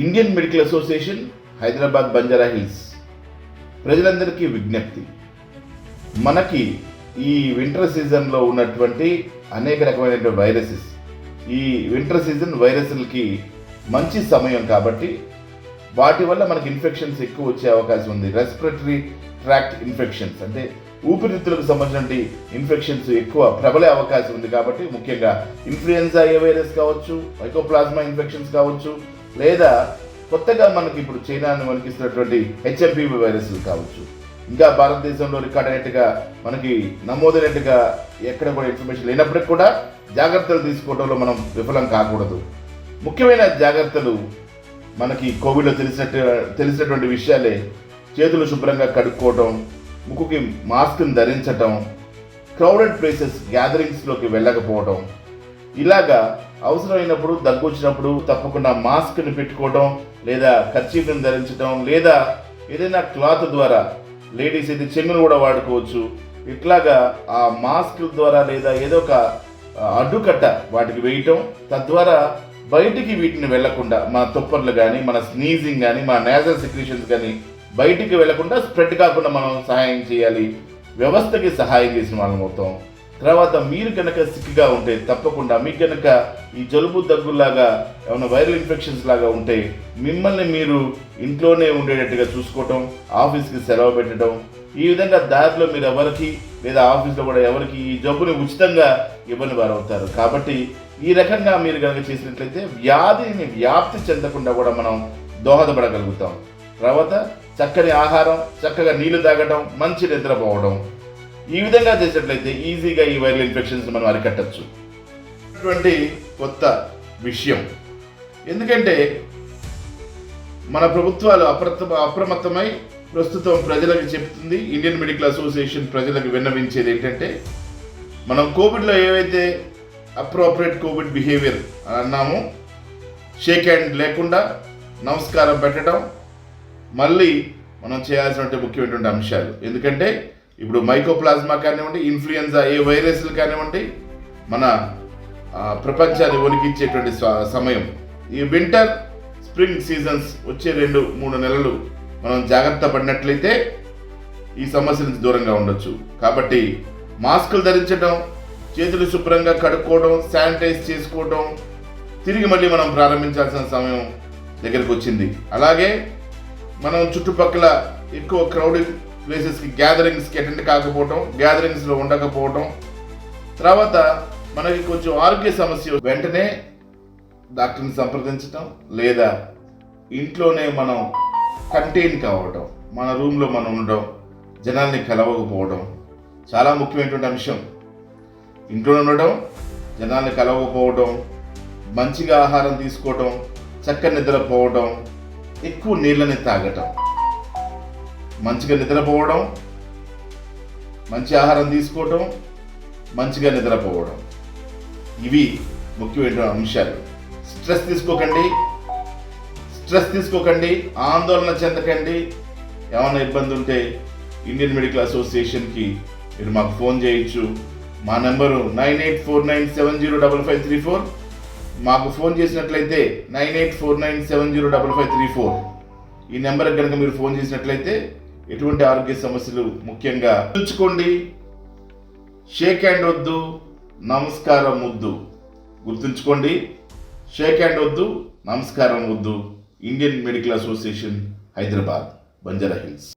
Indian medical association Hyderabad Banjara hills ప్రజలందరికీ విజ్ఞప్తి. మనకి ఈ వింటర్ సీజన్లో ఉన్నటువంటి అనేక రకమైన వైరసెస్, ఈ వింటర్ సీజన్ వైరస్లకి మంచి సమయం కాబట్టి వాటి వల్ల మనకి ఇన్ఫెక్షన్స్ ఎక్కువ వచ్చే అవకాశం ఉంది. రెస్పిరేటరీ ట్రాక్ట్ ఇన్ఫెక్షన్స్ అంటే ఊపిరితిత్తులకు సంబంధించిన ఇన్ఫెక్షన్స్ ఎక్కువ ప్రబలే అవకాశం ఉంది. కాబట్టి ముఖ్యంగా ఇన్ఫ్లుయెన్జా ఏ వైరస్ కావచ్చు, మైకోప్లాస్మా ఇన్ఫెక్షన్స్ కావచ్చు, లేదా కొత్తగా మనకి ఇప్పుడు చైనాను వణికిస్తున్నటువంటి హెచ్ఎంపివి వైరస్లు కావచ్చు. ఇంకా భారతదేశంలో రికార్డ్ అయినట్టుగా మనకి నమోదైనట్టుగా ఎక్కడ కూడా ఇన్ఫర్మేషన్ లేనప్పటికీ కూడా జాగ్రత్తలు తీసుకోవడంలో మనం విఫలం కాకూడదు. ముఖ్యమైన జాగ్రత్తలు మనకి కోవిడ్లో తెలిసినటువంటి విషయాలే. చేతులు శుభ్రంగా కడుక్కోవడం, ముక్కుకి మాస్క్ని ధరించటం, క్రౌడెడ్ ప్లేసెస్ గ్యాదరింగ్స్లోకి వెళ్ళకపోవడం, ఇలాగా అవసరమైనప్పుడు దగ్గు వచ్చినప్పుడు తప్పకుండా మాస్క్ని పెట్టుకోవడం, లేదా కర్చీఫ్ని ధరించడం, లేదా ఏదైనా క్లాత్ ద్వారా, లేడీస్ అయితే చెంగును కూడా వాడుకోవచ్చు. ఇట్లాగా ఆ మాస్క్ ద్వారా లేదా ఏదో ఒక అడ్డుకట్ట వాటికి వేయటం, తద్వారా బయటికి వీటిని వెళ్లకుండా మన తుప్పర్లు కానీ, మన స్నీజింగ్ కానీ, మన నేజల్ సెక్రీషన్స్ కానీ బయటికి వెళ్లకుండా స్ప్రెడ్ కాకుండా మనం సహాయం చేయాలి. వ్యవస్థకి సహాయం చేసిన వాళ్ళం అవుతాం. తర్వాత మీరు కనుక సిక్గా ఉంటే తప్పకుండా మీకు కనుక ఈ జలుబు దగ్గులాగా ఏమైనా వైరల్ ఇన్ఫెక్షన్స్ లాగా ఉంటే మిమ్మల్ని మీరు ఇంట్లోనే ఉండేటట్టుగా చూసుకోవటం, ఆఫీస్కి సెలవు పెట్టడం, ఈ విధంగా దారిలో మీరు ఎవరికి లేదా ఆఫీస్లో కూడా ఎవరికి ఈ జబ్బుని ఉచితంగా ఇవ్వని వారు అవుతారు. కాబట్టి ఈ రకంగా మీరు కనుక చేసినట్లయితే వ్యాధిని వ్యాప్తి చెందకుండా కూడా మనం దోహదపడగలుగుతాం. తర్వాత చక్కని ఆహారం, చక్కగా నీళ్లు తాగడం, మంచి నిద్రపోవడం, ఈ విధంగా చేసినట్లయితే ఈజీగా ఈ వైరల్ ఇన్ఫెక్షన్స్ మనం అరికట్టచ్చు. అటువంటి కొత్త విషయం ఎందుకంటే మన ప్రభుత్వాలు అప్రమత్తమై ప్రస్తుతం ప్రజలకు చెప్తుంది. ఇండియన్ మెడికల్ అసోసియేషన్ ప్రజలకు విన్నవించేది ఏంటంటే, మనం కోవిడ్లో ఏవైతే అప్రోప్రియేట్ కోవిడ్ బిహేవియర్ అన్నామో, షేక్ హ్యాండ్ లేకుండా నమస్కారం పెట్టడం మళ్ళీ మనం చేయాల్సినటువంటి ముఖ్యమైనటువంటి అంశాలు. ఎందుకంటే ఇప్పుడు మైకోప్లాస్మా కానివ్వండి, ఇన్ఫ్లుయెన్జా ఏ వైరస్లు కానివ్వండి, మన ప్రపంచాన్ని వణికించేటువంటి సమయం. ఈ వింటర్ స్ప్రింగ్ సీజన్స్ వచ్చే 2-3 నెలలు మనం జాగ్రత్త పడినట్లయితే ఈ సమస్య నుంచి దూరంగా ఉండొచ్చు. కాబట్టి మాస్కులు ధరించడం, చేతులు శుభ్రంగా కడుక్కోవడం, శానిటైజ్ చేసుకోవడం తిరిగి మళ్ళీ మనం ప్రారంభించాల్సిన సమయం దగ్గరకు వచ్చింది. అలాగే మనం చుట్టుపక్కల ఎక్కువ క్రౌడెడ్ ప్లేసెస్కి, గ్యాదరింగ్స్కి అటెండ్ కాకపోవడం, గ్యాదరింగ్స్లో ఉండకపోవడం, తర్వాత మనకి కొంచెం ఆరోగ్య సమస్య వెంటనే డాక్టర్ని సంప్రదించడం, లేదా ఇంట్లోనే మనం కంటైన్ కావడం, మన రూమ్లో మనం ఉండడం, జనాల్ని కలవకపోవడం చాలా ముఖ్యమైనటువంటి అంశం. ఇంట్లో ఉండడం, జనాల్ని కలవకపోవడం, మంచిగా ఆహారం తీసుకోవడం, చక్కని నిద్రపోవడం, ఎక్కువ నీళ్ళని తాగటం, మంచిగా నిద్రపోవడం, మంచి ఆహారం తీసుకోవడం, మంచిగా నిద్రపోవడం, ఇవి ముఖ్యమైన అంశాలు. స్ట్రెస్ తీసుకోకండి, ఆందోళన చెందకండి. ఏమైనా ఇబ్బంది ఉంటే ఇండియన్ మెడికల్ అసోసియేషన్కి మీరు మాకు ఫోన్ చేయొచ్చు. మా నెంబరు 9849705534. మాకు ఫోన్ చేసినట్లయితే 9849705534. ఈ నెంబర్కి కనుక మీరు ఫోన్ చేసినట్లయితే ఎటువంటి ఆరోగ్య సమస్యలు ముఖ్యంగా గుర్తుంచుకోండి. షేక్ హ్యాండ్ వద్దు, నమస్కారం వద్దు. గుర్తుంచుకోండి, షేక్ హ్యాండ్ వద్దు, నమస్కారం వద్దు. Indian medical association Hyderabad Banjara hills.